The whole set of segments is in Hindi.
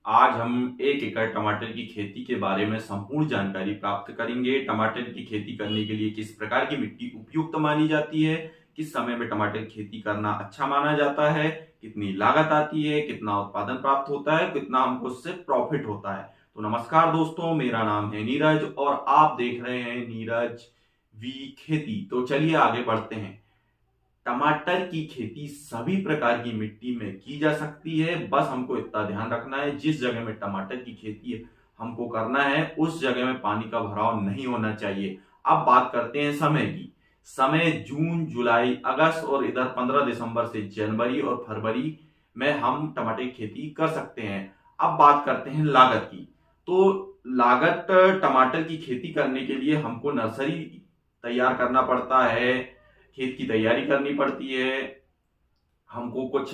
आज हम 1 एकड़ टमाटर की खेती के बारे में संपूर्ण जानकारी प्राप्त करेंगे। टमाटर की खेती करने के लिए किस प्रकार की मिट्टी उपयुक्त मानी जाती है, किस समय में टमाटर की खेती करना अच्छा माना जाता है, कितनी लागत आती है, कितना उत्पादन प्राप्त होता है, कितना हमको उससे प्रॉफिट होता है। तो नमस्कार दोस्तों, मेरा नाम है नीरज और आप देख रहे हैं नीरज वी खेती। तो चलिए आगे बढ़ते हैं। टमाटर की खेती सभी प्रकार की मिट्टी में की जा सकती है। बस हमको इतना ध्यान रखना है, जिस जगह में टमाटर की खेती हमको करना है उस जगह में पानी का भराव नहीं होना चाहिए। अब बात करते हैं समय की। समय जून, जुलाई, अगस्त और इधर 15 दिसंबर से जनवरी और फरवरी में हम टमाटर की खेती कर सकते हैं। अब बात करते हैं लागत की। तो लागत, टमाटर की खेती करने के लिए हमको नर्सरी तैयार करना पड़ता है, खेत की तैयारी करनी पड़ती है, हमको कुछ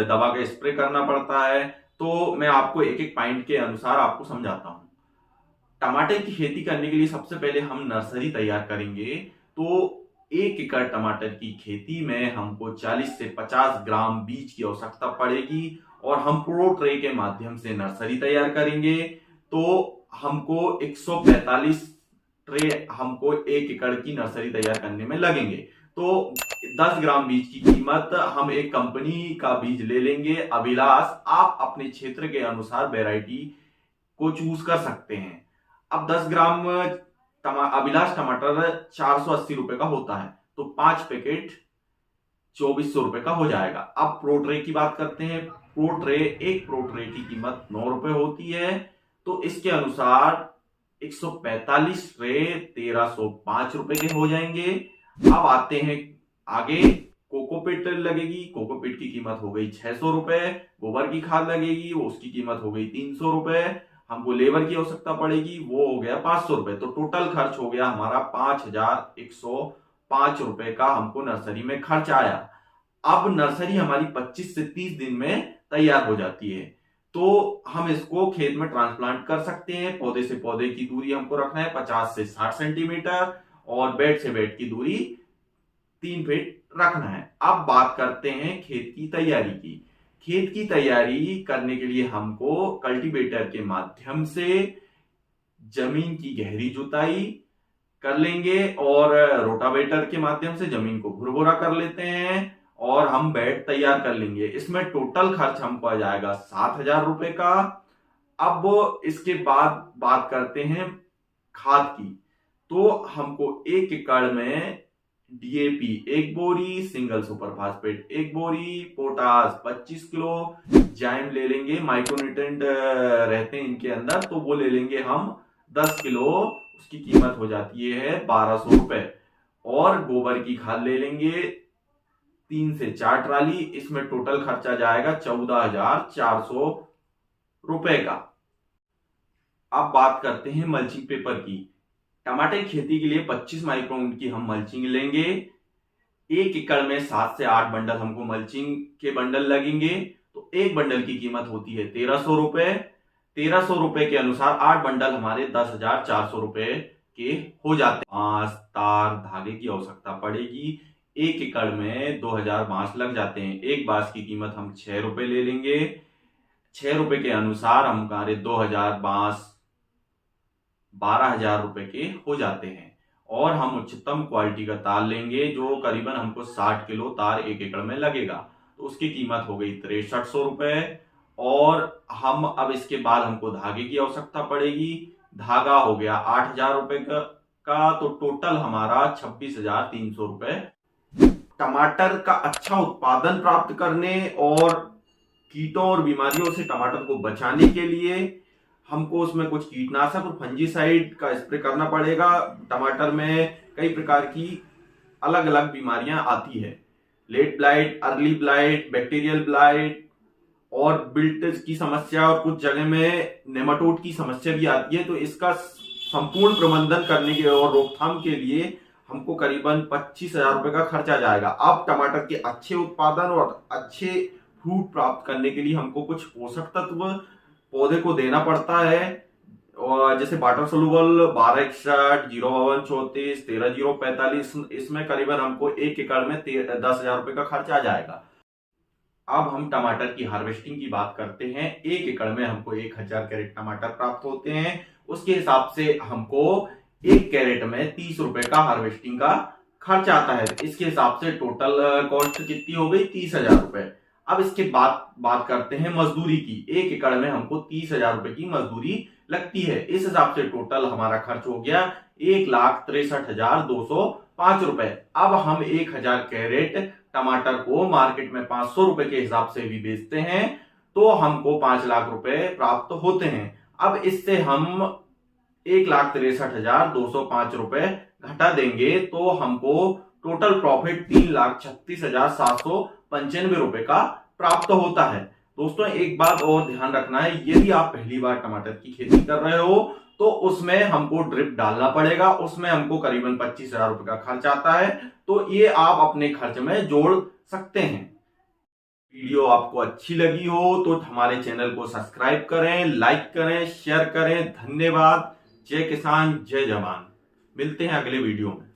दवा का स्प्रे करना पड़ता है। तो मैं आपको एक एक पॉइंट के अनुसार आपको समझाता हूँ। टमाटर की खेती करने के लिए सबसे पहले हम नर्सरी तैयार करेंगे। तो 1 एकड़ टमाटर की खेती में हमको 40 से 50 ग्राम बीज की आवश्यकता पड़ेगी और हम प्रो ट्रे के माध्यम से नर्सरी तैयार करेंगे। तो हमको 145 ट्रे हमको 1 एकड़ की नर्सरी तैयार करने में लगेंगे। तो 10 ग्राम बीज की कीमत, हम एक कंपनी का बीज ले लेंगे अभिलाष। आप अपने क्षेत्र के अनुसार वैरायटी को चूज कर सकते हैं। अब 10 ग्राम अभिलाष टमाटर 480 रुपए का होता है, तो 5 पैकेट 2400 रुपए का हो जाएगा। अब प्रो ट्रे की बात करते हैं। एक प्रो ट्रे की कीमत 9 रुपए होती है। तो इसके अनुसार 145 ट्रे 1305 रुपए के हो जाएंगे। अब आते हैं आगे। कोकोपीट लगेगी, कोकोपीट की कीमत हो गई 600 रुपए। गोबर की खाद लगेगी, उसकी कीमत हो गई 300 रुपए। हमको लेबर की आवश्यकता पड़ेगी, वो हो गया 500 रुपए। तो टोटल खर्च हो गया हमारा 5105 रुपए का हमको नर्सरी में खर्च आया। अब नर्सरी हमारी 25 से 30 दिन में तैयार हो जाती है। तो हम इसको खेत में ट्रांसप्लांट कर सकते हैं। पौधे से पौधे की दूरी हमको रखना है 50 से 60 सेंटीमीटर और बेड से बेड की दूरी 3 फीट रखना है। अब बात करते हैं खेत की तैयारी की। खेत की तैयारी करने के लिए हमको कल्टीवेटर के माध्यम से जमीन की गहरी जुताई कर लेंगे और रोटावेटर के माध्यम से जमीन को भुरभुरा कर लेते हैं और हम बेड तैयार कर लेंगे। इसमें टोटल खर्च हमको आ जाएगा 7,000 रुपए का। अब इसके बाद बात करते हैं खाद की। तो हमको 1 एकड़ में डीएपी 1 बोरी, सिंगल सुपर फास्फेट 1 बोरी, पोटास 25 किलो, जाइम ले लेंगे, माइक्रोन्यूट्रेंट रहते हैं इनके अंदर, तो वो ले लेंगे हम 10 किलो। उसकी कीमत हो जाती है 1200 रुपए। और गोबर की खाद ले लेंगे 3 से 4 ट्राली। इसमें टोटल खर्चा जाएगा 14,400 रुपए का। अब बात करते हैं मल्चिंग पेपर की। टमाटर की खेती के लिए 25 माइक्रोन की हम मल्चिंग लेंगे। 1 एकड़ में 7 से 8 बंडल हमको मल्चिंग के बंडल लगेंगे। तो एक बंडल की कीमत होती है 1300 रुपए। 1300 रुपए के अनुसार 8 बंडल हमारे 10,400 रुपए के हो जाते हैं। बांस, तार, धागे की आवश्यकता पड़ेगी। 1 एकड़ में 2000 बांस लग जाते हैं। एक बांस की कीमत हम 6 रुपए ले लेंगे। 6 रुपए के अनुसार हमारे 2000 बांस 12,000 रुपए के हो जाते हैं। और हम उच्चतम क्वालिटी का तार लेंगे जो करीबन हमको 60 किलो तार 1 एकड़ में लगेगा। तो उसकी कीमत हो गई 6300 रुपए। और हम अब इसके बाद हमको धागे की आवश्यकता पड़ेगी। धागा हो गया 8,000 रुपए का। तो टोटल हमारा 26,300 रुपए। टमाटर का अच्छा उत्पादन प्राप्त करने और कीटों और बीमारियों से टमाटर को बचाने के लिए हमको उसमें कुछ कीटनाशक और फंजीसाइड का स्प्रे करना पड़ेगा। टमाटर में कई प्रकार की अलग अलग बीमारियां आती है। Late blight, early blight, bacterial blight और बिल्ट की समस्या, और कुछ जगह में नेमाटोड की समस्या भी आती है। तो इसका संपूर्ण प्रबंधन करने के और रोकथाम के लिए हमको करीबन 25,000 रुपए का खर्चा जाएगा। अब टमाटर के अच्छे उत्पादन और अच्छे फ्रूट प्राप्त करने के लिए हमको कुछ पोषक तत्व पौधे को देना पड़ता है। और जैसे वाटर सोल्यूबल 1261, 05234, 13045, इसमें करीबन हमको 1 एकड़ में 10,000 रुपए का खर्च आ जाएगा। अब हम टमाटर की हार्वेस्टिंग की बात करते हैं। 1 एकड़ में हमको 1000 कैरेट टमाटर प्राप्त होते हैं। उसके हिसाब से हमको 1 कैरेट में 30 रुपए का हार्वेस्टिंग का खर्च आता है। इसके हिसाब से टोटल कॉस्ट कितनी हो गई, 30,000 रुपए। अब इसके बाद बात करते हैं मजदूरी की। 1 एकड़ में हमको 30,000 रुपए की मजदूरी लगती है। इस हिसाब से टोटल हमारा खर्च हो गया 1,63,205 रुपए। अब हम 1000 कैरेट टमाटर को मार्केट में 500 रुपए के हिसाब से भी बेचते हैं तो हमको 5 लाख रुपए प्राप्त होते हैं। अब इससे हम 1,63,205 रुपए घटा देंगे तो हमको टोटल प्रॉफिट 3,36,795 रुपए का प्राप्त होता है। दोस्तों एक बात और ध्यान रखना है, यदि आप पहली बार टमाटर की खेती कर रहे हो तो उसमें हमको ड्रिप डालना पड़ेगा। उसमें हमको करीबन 25,000 रुपए का खर्च आता है, तो ये आप अपने खर्च में जोड़ सकते हैं। वीडियो आपको अच्छी लगी हो तो हमारे चैनल को सब्सक्राइब करें, लाइक करें, शेयर करें। धन्यवाद। जय किसान, जय जवान। मिलते हैं अगले वीडियो में।